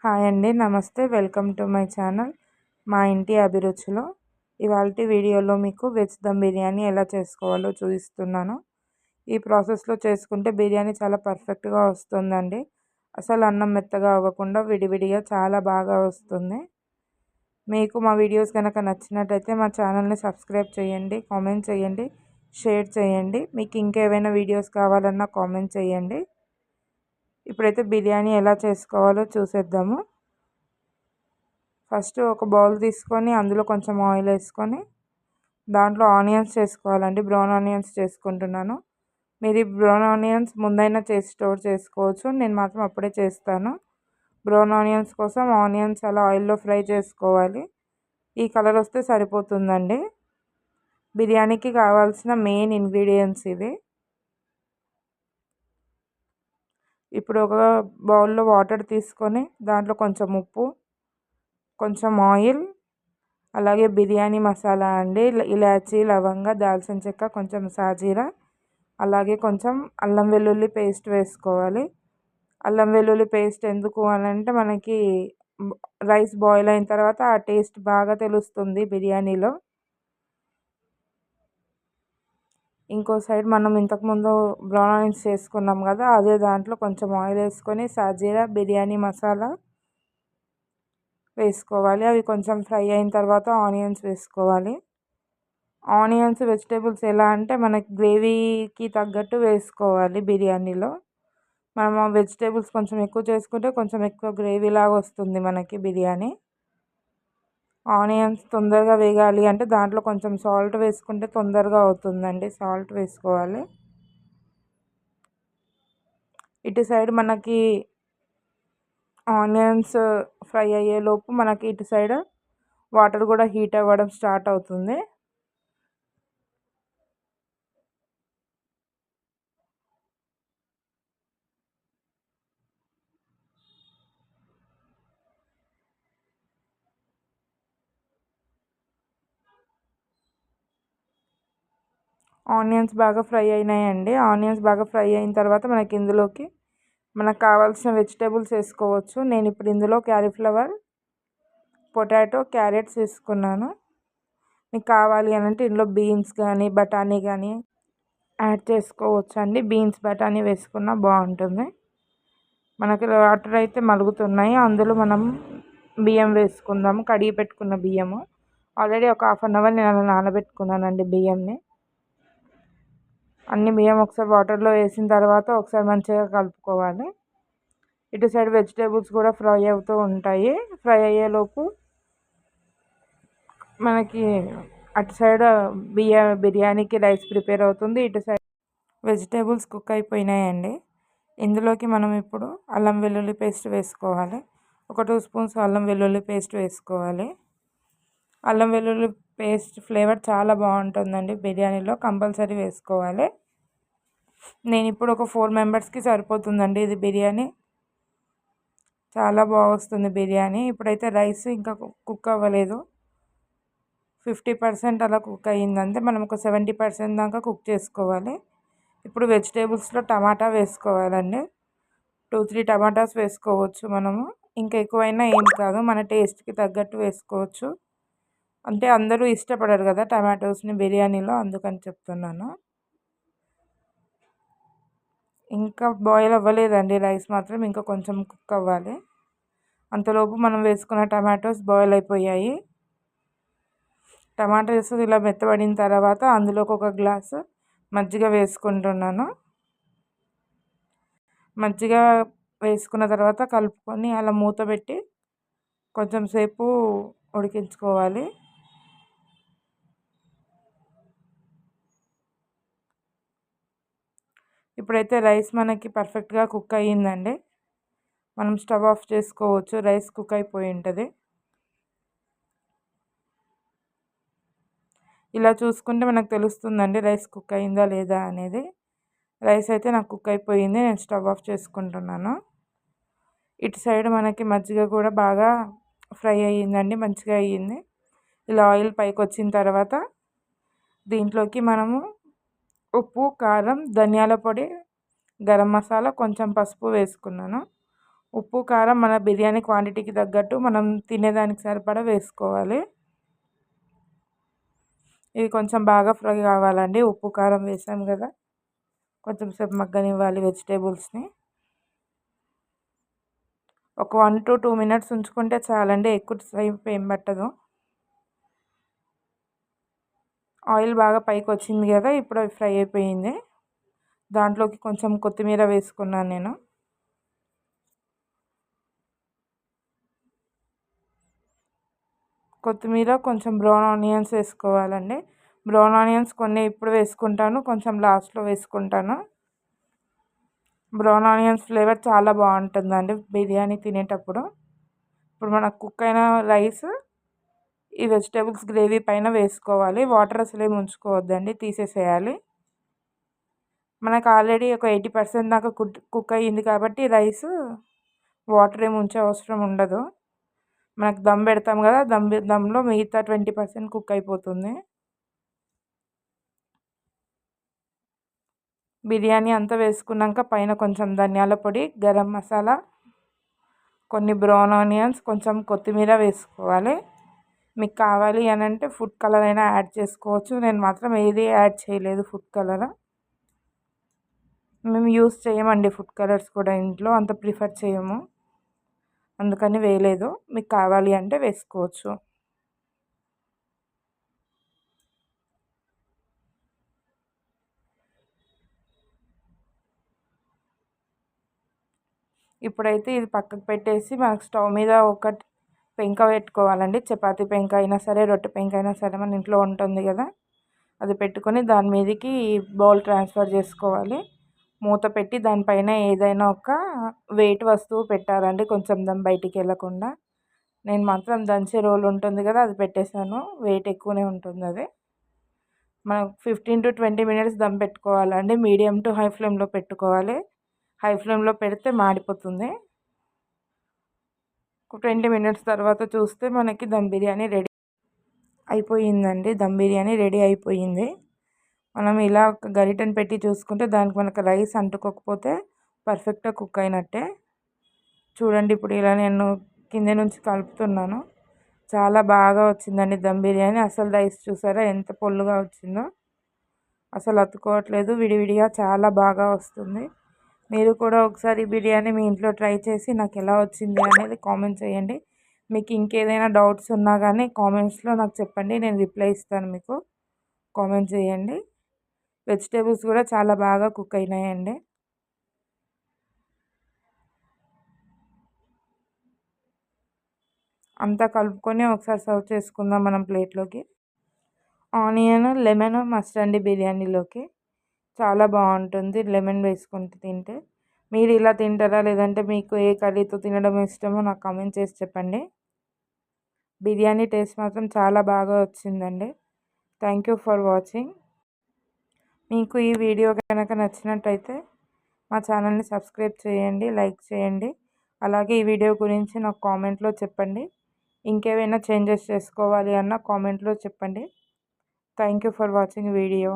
Hi అండి, నమస్తే. Welcome to my channel మా ఇంటి అభిరుచిలో. ఇవాల్టి వీడియోలో మీకు వెజ్ దమ్ బిర్యానీ ఎలా చేసుకోవాలో చూపిస్తున్నాను. ఈ ప్రాసెస్లో చేసుకుంటే బిర్యానీ చాలా పర్ఫెక్ట్గా వస్తుందండి. అసలు అన్నం మెత్తగా అవ్వకుండా విడివిడిగా చాలా బాగా వస్తుంది. మీకు మా వీడియోస్ కనుక నచ్చినట్టయితే మా ఛానల్ని సబ్స్క్రైబ్ చేయండి, కామెంట్ చేయండి, షేర్ చేయండి. మీకు ఇంకేమైనా వీడియోస్ కావాలన్నా కామెంట్ చేయండి. ఇప్పుడైతే బిర్యానీ ఎలా చేసుకోవాలో చూసేద్దాము. ఫస్ట్ ఒక బౌల్ తీసుకొని అందులో కొంచెం ఆయిల్ వేసుకొని దాంట్లో ఆనియన్స్ చేసుకోవాలండి. బ్రౌన్ ఆనియన్స్ చేసుకుంటున్నాను. మీరు బ్రౌన్ ఆనియన్స్ ముందైనా చేసి స్టోర్ చేసుకోవచ్చు. నేను మాత్రం అప్పుడే చేస్తాను. బ్రౌన్ ఆనియన్స్ కోసం ఆనియన్స్ అలా ఆయిల్లో ఫ్రై చేసుకోవాలి. ఈ కలర్ వస్తే సరిపోతుందండి. బిర్యానీకి కావాల్సిన మెయిన్ ఇంగ్రీడియంట్స్ ఇవి. ఇప్పుడు ఒక బౌల్లో వాటర్ తీసుకొని దాంట్లో కొంచెం ఉప్పు, కొంచెం ఆయిల్, అలాగే బిర్యానీ మసాలా అండి, ఇలాచీ, లవంగ, దాల్చిన చెక్క, కొంచెం సాజీరా, అలాగే కొంచెం అల్లం వెల్లుల్లి పేస్ట్ వేసుకోవాలి. అల్లం వెల్లుల్లి పేస్ట్ ఎందుకు అని అంటే మనకి రైస్ బాయిల్ అయిన తర్వాత ఆ టేస్ట్ బాగా తెలుస్తుంది బిర్యానీలో. ఇంకో సైడ్ మనం ఇంతకుముందు బ్రౌన్ ఆనియన్స్ చేసుకున్నాం కదా, అదే దాంట్లో కొంచెం ఆయిల్ వేసుకొని సాజీరా, బిర్యానీ మసాలా వేసుకోవాలి. అవి కొంచెం ఫ్రై అయిన తర్వాత ఆనియన్స్ వేసుకోవాలి. ఆనియన్స్ వెజిటేబుల్స్ ఎలా అంటే మనకి గ్రేవీకి తగ్గట్టు వేసుకోవాలి. బిర్యానీలో మనం వెజిటేబుల్స్ కొంచెం ఎక్కువ చేసుకుంటే కొంచెం ఎక్కువ గ్రేవీ లాగా వస్తుంది మనకి బిర్యానీ. ఆనియన్స్ తొందరగా వేగాలి అంటే దాంట్లో కొంచెం సాల్ట్ వేసుకుంటే తొందరగా అవుతుందండి. సాల్ట్ వేసుకోవాలి. ఇటు సైడ్ మనకి ఆనియన్స్ ఫ్రై అయ్యేలోపు మనకి ఇటు సైడ్ వాటర్ కూడా హీట్ అవ్వడం స్టార్ట్ అవుతుంది. ఆనియన్స్ బాగా ఫ్రై అయినాయండి. ఆనియన్స్ బాగా ఫ్రై అయిన తర్వాత మనకి ఇందులోకి మనకు కావాల్సిన వెజిటేబుల్స్ వేసుకోవచ్చు. నేను ఇప్పుడు ఇందులో క్యాలీఫ్లవర్, పొటాటో, క్యారెట్స్ వేసుకున్నాను. మీకు కావాలి అని అంటే ఇందులో బీన్స్ కానీ బఠానీ కానీ యాడ్ చేసుకోవచ్చు అండి. బీన్స్ బఠానీ వేసుకున్నా బాగుంటుంది. మనకి వాటర్ అయితే మరుగుతున్నాయి, అందులో మనం బియ్యం వేసుకుందాము. కడిగి పెట్టుకున్న బియ్యము ఆల్రెడీ ఒక 1/2 అవర్ నేను నానబెట్టుకున్నానండి బియ్యంని. అన్ని బియ్యం ఒకసారి వాటర్లో వేసిన తర్వాత ఒకసారి మంచిగా కలుపుకోవాలి. ఇటు సైడ్ వెజిటేబుల్స్ కూడా ఫ్రై అవుతూ ఉంటాయి. ఫ్రై అయ్యేలోపు మనకి అటు సైడ్ బిర్యానీకి రైస్ ప్రిపేర్ అవుతుంది. ఇటు సైడ్ వెజిటేబుల్స్ కుక్ అయిపోయినాయండి. ఇందులోకి మనం ఇప్పుడు అల్లం వెల్లుల్లి పేస్ట్ వేసుకోవాలి. ఒక 2 స్పూన్స్ అల్లం వెల్లుల్లి పేస్ట్ వేసుకోవాలి. అల్లం వెల్లుల్లి పేస్ట్ ఫ్లేవర్ చాలా బాగుంటుందండి బిర్యానీలో, కంపల్సరీ వేసుకోవాలి. నేను ఇప్పుడు ఒక 4 మెంబర్స్కి సరిపోతుందండి ఇది బిర్యానీ. చాలా బాగా వస్తుంది బిర్యానీ. ఇప్పుడైతే రైస్ ఇంకా కుక్ అవ్వలేదు, 50% అలా కుక్ అయ్యిందంటే మనం ఒక 70% దాకా కుక్ చేసుకోవాలి. ఇప్పుడు వెజిటేబుల్స్లో టమాటా వేసుకోవాలండి. 2-3 టమాటాస్ వేసుకోవచ్చు మనము. ఇంకా ఎక్కువైనా ఏం కాదు, మన టేస్ట్కి తగ్గట్టు వేసుకోవచ్చు. అంటే అందరూ ఇష్టపడరు కదా టమాటోస్ని బిర్యానీలో, అందుకని చెప్తున్నాను. ఇంకా బాయిల్ అవ్వలేదండి రైస్ మాత్రం, ఇంకా కొంచెం కుక్ అవ్వాలి. అంతలోపు మనం వేసుకున్న టమాటోస్ బాయిల్ అయిపోయాయి. టమాటోస్ ఇలా మెత్తబడిన తర్వాత అందులోకి ఒక గ్లాసు మజ్జిగ వేసుకుంటున్నాను. మజ్జిగ వేసుకున్న తర్వాత కలుపుకొని అలా మూత పెట్టి కొంచెం సేపు ఉడికించుకోవాలి. ఇప్పుడైతే రైస్ మనకి పర్ఫెక్ట్గా కుక్ అయ్యిందండి. మనం స్టవ్ ఆఫ్ చేసుకోవచ్చు. రైస్ కుక్ అయిపోయి ఉంటుంది. ఇలా చూసుకుంటే మనకు తెలుస్తుందండి రైస్ కుక్ అయిందా లేదా అనేది. రైస్ అయితే నాకు కుక్ అయిపోయింది. నేను స్టవ్ ఆఫ్ చేసుకుంటున్నాను. ఇటు సైడ్ మనకి మజ్జిగ కూడా బాగా ఫ్రై అయ్యిందండి, మంచిగా అయ్యింది. ఇలా ఆయిల్ పైకి వచ్చిన తర్వాత దీంట్లోకి మనము ఉప్పు, కారం, ధనియాల పొడి, గరం మసాలా, కొంచెం పసుపు వేసుకున్నాను. ఉప్పు కారం మన బిర్యానీ క్వాంటిటీకి తగ్గట్టు మనం తినేదానికి సరిపడా వేసుకోవాలి. ఇది కొంచెం బాగా ఫ్రై కావాలండి. ఉప్పు కారం వేసాం కదా, కొంచెం సేపు మగ్గనివ్వాలి వెజిటేబుల్స్ని. ఒక 1 to 2 minutes ఉంచుకుంటే చాలండి, ఎక్కువ సేపు ఏం పట్టదు. ఆయిల్ బాగా పైకి వచ్చింది కదా, ఇప్పుడు అవి ఫ్రై అయిపోయింది. దాంట్లోకి కొంచెం కొత్తిమీర వేసుకున్నాను నేను. కొత్తిమీర, కొంచెం బ్రౌన్ ఆనియన్స్ వేసుకోవాలండి. బ్రౌన్ ఆనియన్స్ కొన్ని ఇప్పుడు వేసుకుంటాను, కొంచెం లాస్ట్లో వేసుకుంటాను. బ్రౌన్ ఆనియన్స్ ఫ్లేవర్ చాలా బాగుంటుందండి బిర్యానీ తినేటప్పుడు. ఇప్పుడు మనకు కుక్ అయిన రైస్ ఈ వెజిటేబుల్స్ గ్రేవీ పైన వేసుకోవాలి. వాటర్ అసలు ఏమి ఉంచుకోవద్దండి, తీసేసేయాలి. మనకు ఆల్రెడీ ఒక 80% దాకా కుక్ అయ్యింది కాబట్టి రైస్ వాటర్ ఏమి ఉంచే అవసరం ఉండదు. మనకు దమ్ పెడతాం కదా, దమ్లో మిగతా 20% కుక్ అయిపోతుంది. బిర్యానీ అంతా వేసుకున్నాక పైన కొంచెం ధనియాల పొడి, గరం మసాలా, కొన్ని బ్రౌన్ ఆనియన్స్, కొంచెం కొత్తిమీర వేసుకోవాలి. మీకు కావాలి అని అంటే ఫుడ్ కలర్ అయినా యాడ్ చేసుకోవచ్చు. నేను మాత్రం ఏది యాడ్ చేయలేదు ఫుడ్ కలర్. మేము యూస్ చేయమండి ఫుడ్ కలర్స్ కూడా, ఇంట్లో అంత ప్రిఫర్ చేయము, అందుకని వేయలేదు. మీకు కావాలి అంటే వేసుకోవచ్చు. ఇప్పుడైతే ఇది పక్కకు పెట్టేసి మనకు స్టవ్ మీద ఒక పెంక పెట్టుకోవాలండి. చపాతీ పెంక అయినా సరే, రొట్టె పెంక అయినా సరే, మన ఇంట్లో ఉంటుంది కదా, అది పెట్టుకొని దాని మీదకి బౌల్ ట్రాన్స్ఫర్ చేసుకోవాలి. మూత పెట్టి దానిపైన ఏదైనా ఒక వెయిట్ వస్తువు పెట్టాలండి, కొంచెం దమ్ బయటికి వెళ్ళకుండా. నేను మాత్రం దంచే రోల్ ఉంటుంది కదా, అది పెట్టేశాను. వెయిట్ ఎక్కువనే ఉంటుంది అది. మనం 15 to 20 minutes దమ్ పెట్టుకోవాలండి. మీడియం టు హై ఫ్లేమ్లో పెట్టుకోవాలి. హై ఫ్లేమ్లో పెడితే మాడిపోతుంది. 20 minutes తర్వాత చూస్తే మనకి దమ్ బిర్యానీ రెడీ అయిపోయిందండి. దమ్ బిర్యానీ రెడీ అయిపోయింది. మనం ఇలా ఒక గరిటెని పెట్టి చూసుకుంటే దానికి మనకు రైస్ అంటుకోకపోతే పర్ఫెక్ట్గా కుక్ అయినట్టే. చూడండి, ఇప్పుడు ఇలా నేను కింద నుంచి కలుపుతున్నాను. చాలా బాగా వచ్చిందండి దమ్ బిర్యానీ. అసలు రైస్ చూసారా ఎంత పొల్లుగా వచ్చిందో, అసలు అతుక్కోవట్లేదు, విడివిడిగా చాలా బాగా వస్తుంది. మీరు కూడా ఒకసారి బిర్యానీ మీ ఇంట్లో ట్రై చేసి నాకు ఎలా వచ్చింది అనేది కామెంట్ చేయండి. మీకు ఇంకేదైనా డౌట్స్ ఉన్నా కానీ కామెంట్స్లో నాకు చెప్పండి, నేను రిప్లై ఇస్తాను. మీకు కామెంట్ చేయండి. వెజిటేబుల్స్ కూడా చాలా బాగా కుక్ అయినాయండి. అంతా కలుపుకొని ఒకసారి సర్వ్ చేసుకుందాం మనం ప్లేట్లోకి. ఆనియన్, లెమన్ మస్ట్ అండి బిర్యానీలోకి, చాలా బాగుంటుంది లెమన్ వేసుకుంటూ తింటే. మీరు ఇలా తింటారా, లేదంటే మీకు ఏ కర్రీతో తినడం ఇష్టమో నాకు కామెంట్ చేసి చెప్పండి. బిర్యానీ టేస్ట్ మాత్రం చాలా బాగా వచ్చిందండి. Thank you for watching. మీకు ఈ వీడియో కనుక నచ్చినట్టయితే మా ఛానల్ని సబ్స్క్రైబ్ చేయండి, లైక్ చేయండి. అలాగే ఈ వీడియో గురించి నాకు కామెంట్లో చెప్పండి. ఇంకేమైనా చేంజెస్ చేసుకోవాలి అన్న కామెంట్లో చెప్పండి. Thank you for watching video.